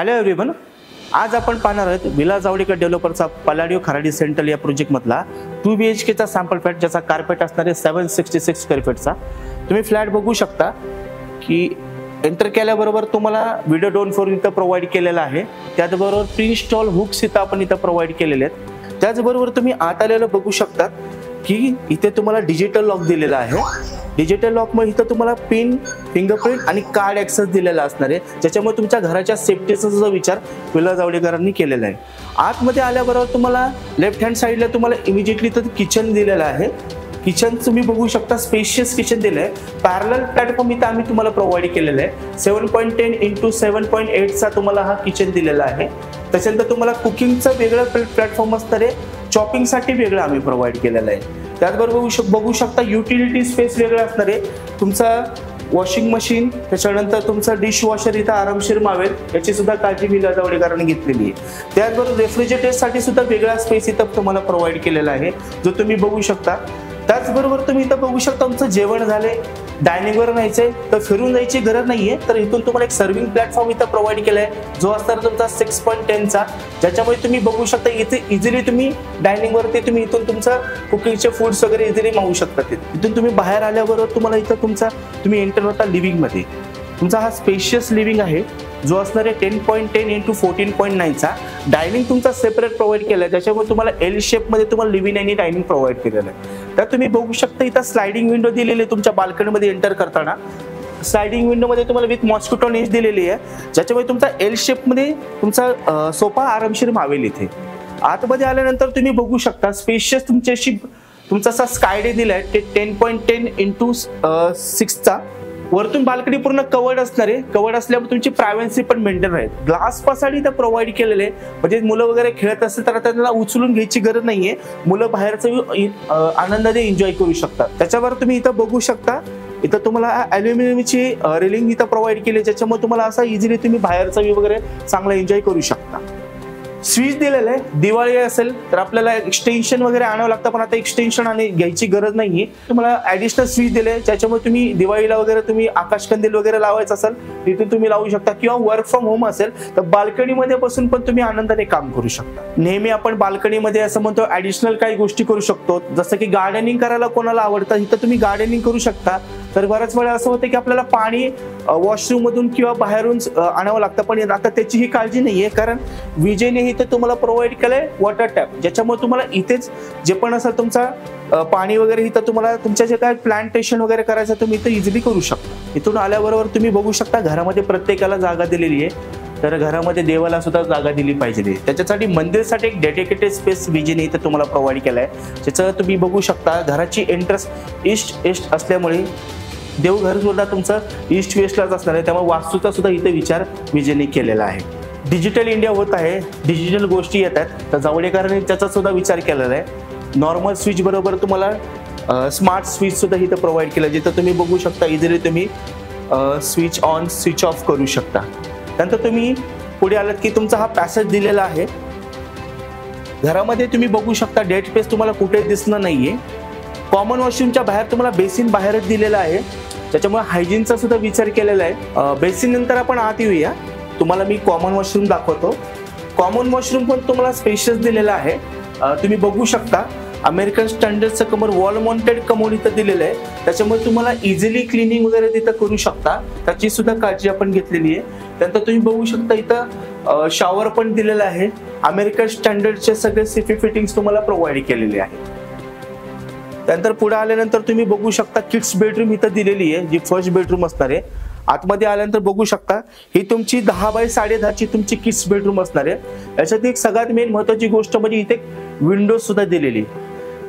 Hello everyone, आज आपण पाहणार आहोत विला जावडेकर डेव्हलपरचा पलाडिओ खराडी सेंट्रल या प्रोजेक्टमधला 2 BHK चा सॅम्पल फ्लॅट, ज्याचा कार्पेट असणार आहे 766 स्क्वेअर फीटचा. तुम्ही फ्लॅट बघू शकता की एंटर केल्याबरोबर तुम्हाला व्हिडिओ डोन फोर इथं प्रोव्हाइड केलेला आहे. त्याचबरोबर प्री इन्स्टॉल हुक्स इथं आपण इथं प्रोव्हाइड केलेले आहेत. त्याचबरोबर तुम्ही आत आलेलं बघू शकता की इथे तुम्हाला डिजिटल लॉक दिलेला आहे. डिजिटल लॉक मध्ये इथं तुम्हाला पिन, फिंगरप्रिंट आणि कार्ड ॲक्सेस दिलेला असणार आहे, ज्याच्यामुळे तुमच्या घराच्या सेफ्टीचा जो विचार विला जावडेकरांनी केलेला आहे. आतमध्ये आल्याबरोबर तुम्हाला लेफ्ट हँड साईडला तुम्हाला इमिजिएटली इथं किचन दिलेलं आहे. किचन तुम्ही बघू शकता, स्पेशियस किचन दिलं आहे. पॅरलल प्लॅटफॉर्म इथं आम्ही तुम्हाला प्रोव्हाइड केलेला आहे. 7.10 × 7.8 चा तुम्हाला हा किचन दिलेला आहे. त्याच्यानंतर तुम्हाला कुकिंगचं वेगळं प्लॅटफॉर्म असणार आहे, चॉपिंगसाठी वेगळं आम्ही प्रोव्हाइड केलेलं आहे. त्याचबरोबर बघू शकता युटिलिटी स्पेस वेगळं असणार आहे. तुमचा वॉशिंग मशीन, त्याच्यानंतर तुमचा डिश वॉशर इथं आरामशीर मावेल, याची सुद्धा काळजी विला जावडेकरांनी घेतलेली आहे. त्याचबरोबर रेफ्रिजरेटरसाठी सुद्धा वेगळा स्पेस इथं तुम्हाला प्रोव्हाइड केलेला आहे, जो तुम्ही बघू शकता. त्याचबरोबर तुम्ही इथं बघू शकता तुमचं जेवण झाले, डायनिंगवर न्यायचंय तर फिरून जायची गरज नाहीये, तर इथून तुम्हाला एक सर्विंग प्लॅटफॉर्म इथं प्रोव्हाइड केलाय, जो असणार तुमचा 6.10 चा, ज्याच्यामुळे तुम्ही बघू शकता इथे इझिली तुम्ही डायनिंगवरती तुम्ही इथून तुमचं कुकिंगचे फूड्स वगैरे इझिली मागू शकता. इथून तुम्ही बाहेर आल्याबरोबर तुम्हाला इथं तुम्ही एंटर होता लिव्हिंग मध्ये. तुमचा हा स्पेशियस लिव्हिंग आहे, जो असणार आहे 10.10 × 14.9 चा. डायनिंग तुमचा सेपरेट प्रोव्हाइड केलाय, त्याच्यामुळे तुम्हाला एल शेप मध्ये तुम्हाला लिव्हिंग आणि डायनिंग प्रोव्हाइड केलेलं आहे. तर तुम्ही बघू शकता इथं स्लायडिंग विंडो दिलेली आहे. तुमच्या बाल्कनीमध्ये एंटर करताना स्लायडिंग विंडो मध्ये तुम्हाला विथ मॉस्किटो नेट दिलेली आहे, ज्याच्यामुळे तुमचा एल शेप मध्ये तुमचा सोफा आरामशीर मावेल. इथे आतमध्ये आल्यानंतर तुम्ही बघू शकता स्पेशियस तुमचा असा स्काय डे दिलाय, ते 10.10 × 6 चा. वरतून बाल्कनी पूर्ण कवर्ड असणार आहे. कवर्ड असल्यामुळे तुमची प्रायव्हन्सी पण मेंटेन राहील. ग्लास पासाडी इथं प्रोव्हाइड केलेले, म्हणजे मुलं वगैरे खेळत असेल तर त्यांना उचलून घ्यायची गरज नाहीये. मुलं बाहेरचा आनंदाने एन्जॉय करू शकतात. त्याच्यावर तुम्ही इथं बघू शकता, इथं तुम्हाला अल्युमिनियमची रेलिंग इथं प्रोव्हाइड केली, ज्याच्यामुळे तुम्हाला असा इझिली तुम्ही बाहेरचा व्ह्यू वगैरे चांगला एन्जॉय करू शकता. स्विच दिलेलं आहे. दिवाळी असेल तर आपल्याला एक्सटेन्शन वगैरे आणावं लागतं, पण आता एक्सटेन्शन घ्यायची गरज नाहीये. तुम्हाला ऍडिशनल स्विच दिले, ज्याच्यामुळे तुम्ही दिवाळीला वगैरे तुम्ही आकाशकंदील वगैरे लावायचं असेल तिथून तुम्ही लावू शकता, किंवा वर्क फ्रॉम होम असेल तर बाल्कनीमध्ये बसून पण तुम्ही आनंदाने काम करू शकता. नेहमी आपण बाल्कनीमध्ये असं म्हणतो ऍडिशनल काही गोष्टी करू शकतो, जसं की गार्डनिंग करायला कोणाला आवडतं, इथं तुम्ही गार्डनिंग करू शकता. तर बऱ्याच वेळा असं होतं की आपल्याला पाणी वॉशरूम मधून किंवा बाहेरून आणावं लागतं, पण आता त्याची ही काळजी नाहीये, कारण विजेने इथे तुम्हाला प्रोव्हाइड केलंय वॉटर टॅप, ज्याच्यामुळे तुम्हाला इथेच जे पण असेल तुमचा पाणी वगैरे इथं तुम्हाला तुमच्या जे काय प्लांटेशन वगैरे करायचं तुम्ही इथं इझिली करू शकता. इथून आल्याबरोबर तुम्ही बघू शकता घरामध्ये प्रत्येकाला जागा दिलेली आहे, तर घरामध्ये देवाला सुद्धा जागा दिली पाहिजे. त्याच्यासाठी मंदिरसाठी एक डेडिकेटेड स्पेस विजेने इथं तुम्हाला प्रोव्हाइड केलाय, ज्याचं तुम्ही बघू शकता. घराची एंट्रन्स ईस्ट असल्यामुळे देवघर सुद्धा तुमचं ईस्ट वेस्टलाच असणार आहे, त्यामुळे वास्तूचा सुद्धा इथे विचार विजेने केलेला आहे. डिजिटल इंडिया होत आहे, डिजिटल गोष्टी येतात, तर जावडेकरांनी त्याचा सुद्धा विचार केलेला आहे. नॉर्मल स्विच बरोबर तुम्हाला स्मार्ट स्विच सुद्धा इथं प्रोव्हाइड केलं, जिथं तुम्ही बघू शकता इझिली तुम्ही स्विच ऑन स्विच ऑफ करू शकता. त्यानंतर तुम्ही पुढे आलात की तुमचा हा पॅसेज दिलेला आहे. घरामध्ये तुम्ही बघू शकता डेड स्पेस तुम्हाला कुठे दिसणार नाहीये. कॉमन वॉशरूमच्या बाहेर तुम्हाला बेसिन बाहेरच दिलेला आहे, त्याच्यामुळे हायजीनचा सुद्धा विचार केलेला आहे. बेसिन नंतर आपण आत येऊया. तुम्हाला मी कॉमन वॉशरूम दाखवतो. कॉमन वॉशरूम पण तुम्हाला स्पेशियस दिलेला आहे. तुम्ही बघू शकता अमेरिकन स्टँडर्डचं कमर वॉल माउंटेड कमोड इथं दिलेलं आहे, त्याच्यामुळे तुम्हाला इझिली क्लिनिंग वगैरे तिथं करू शकता, त्याची सुद्धा काळजी आपण घेतलेली आहे. त्यानंतर तुम्ही बघू शकता इथं शॉवर पण दिलेला आहे. अमेरिकन स्टँडर्डचे सगळे सेफ्टी फिटिंग्स तुम्हाला प्रोव्हाइड केलेले आहेत. त्यानंतर पुढे आल्यानंतर तुम्ही बघू शकता किड्स बेडरूम इथं दिलेली आहे, जी फर्स्ट बेडरूम असणार आहे. आतमध्ये आल्यानंतर बघू शकता ही तुमची 10x10.5 तुमची किड्स बेडरूम असणार आहे. याच्यात एक सगळ्यात मेन महत्वाची गोष्ट म्हणजे इथे विंडोज सुद्धा दिलेली.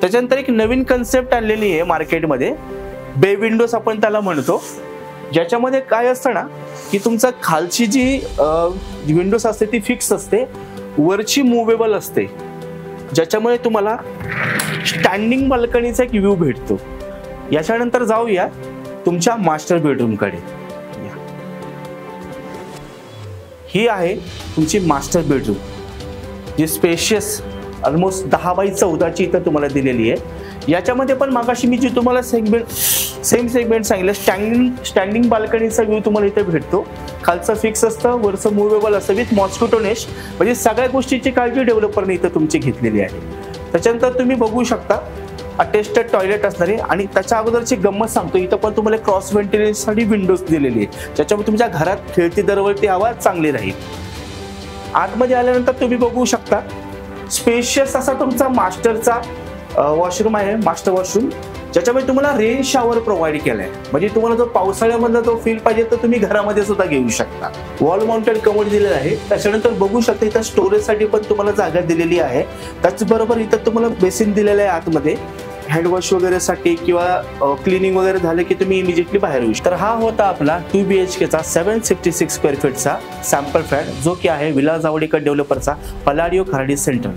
त्याच्यानंतर एक नवीन कन्सेप्ट आणलेली आहे मार्केटमध्ये, बे विंडोज आपण त्याला म्हणतो, ज्याच्यामध्ये काय असतं ना की तुमचा खालची जी विंडोज असते ती फिक्स असते, वरची मुव्हेबल असते, ज्याच्यामुळे तुम्हाला स्टँडिंग बाल्कनीचा एक व्ह्यू भेटतो. याच्यानंतर जाऊया तुमच्या मास्टर बेडरूम कडे. ही आहे तुमची मास्टर बेडरूम, जी स्पेशियस ऑलमोस्ट 10x14 इथं तुम्हाला दिलेली आहे। याच्यामध्ये पण मागाशी मी जी तुम्हाला सेम सेगमेंट सांगितलं, स्टँडिंग बाल्कनीचा व्ह्यू तुम्हाला इथे भेटतो। खालचं फिक्स असतं, वरचं मुव्हेबल असतं विथ मॉस्किटो नेट, म्हणजे सगळ्या गोष्टीची काळजी डेव्हलपरने इथं तुमची घेतलेली आहे। त्याच्यानंतर तुम्ही बघू शकता अटेस्टेड टॉयलेट असणारे, आणि त्याच्या अगोदरची गंमत सांगतो, इथं पण तुम्हाला क्रॉस व्हेंटिलेशनसाठी विंडोज दिलेली आहे, ज्याच्यामुळे तुमच्या घरात खेळती दरवळती हवा चांगली राहील। आतमध्ये आल्यानंतर तुम्ही बघू शकता स्पेशियस असा तुमचा मास्टरचा वॉशरूम आहे, मास्टर वॉशरूम, ज्याच्यामध्ये तुम्हाला रेन शॉवर प्रोव्हाइड केलाय, म्हणजे तुम्हाला जो पावसाळ्यामधला जो फील पाहिजे तर तुम्ही घरामध्ये सुद्धा घेऊ शकता। वॉल माउंटेड कमोड दिलेला आहे। त्याच्यानंतर बघू शकता इथं स्टोरेजसाठी पण तुम्हाला जागा दिलेली आहे। त्याचबरोबर इथं तुम्हाला बेसिन दिलेलं आहे आतमध्ये, हँडवॉश वगैरे साठी किंवा क्लिनिंग वगैरे झालं की तुम्ही इमिजिएटली बाहेर येऊ शकता। तर हा होता आपला 2 BHK चा 766 स्क्वेअर फीटचा सॅम्पल फ्लॅट, जो की आहे विला जावडेकर डेव्हलपरचा पलाडिओ खराडी सेंटर।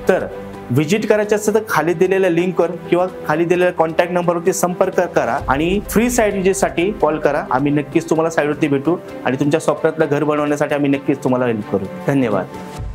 तर व्हिजिट करायचे असेल तर खाली दिलेल्या लिंकवर किंवा खाली दिलेल्या कॉन्टॅक्ट नंबरवरती संपर्क करा आणि फ्री साईट विजिटसाठी कॉल करा। आम्ही नक्कीच तुम्हाला साईटवरती भेटू आणि तुमच्या स्वप्नातलं घर बनवण्यासाठी आम्ही नक्कीच तुम्हाला हेल्प करू। धन्यवाद।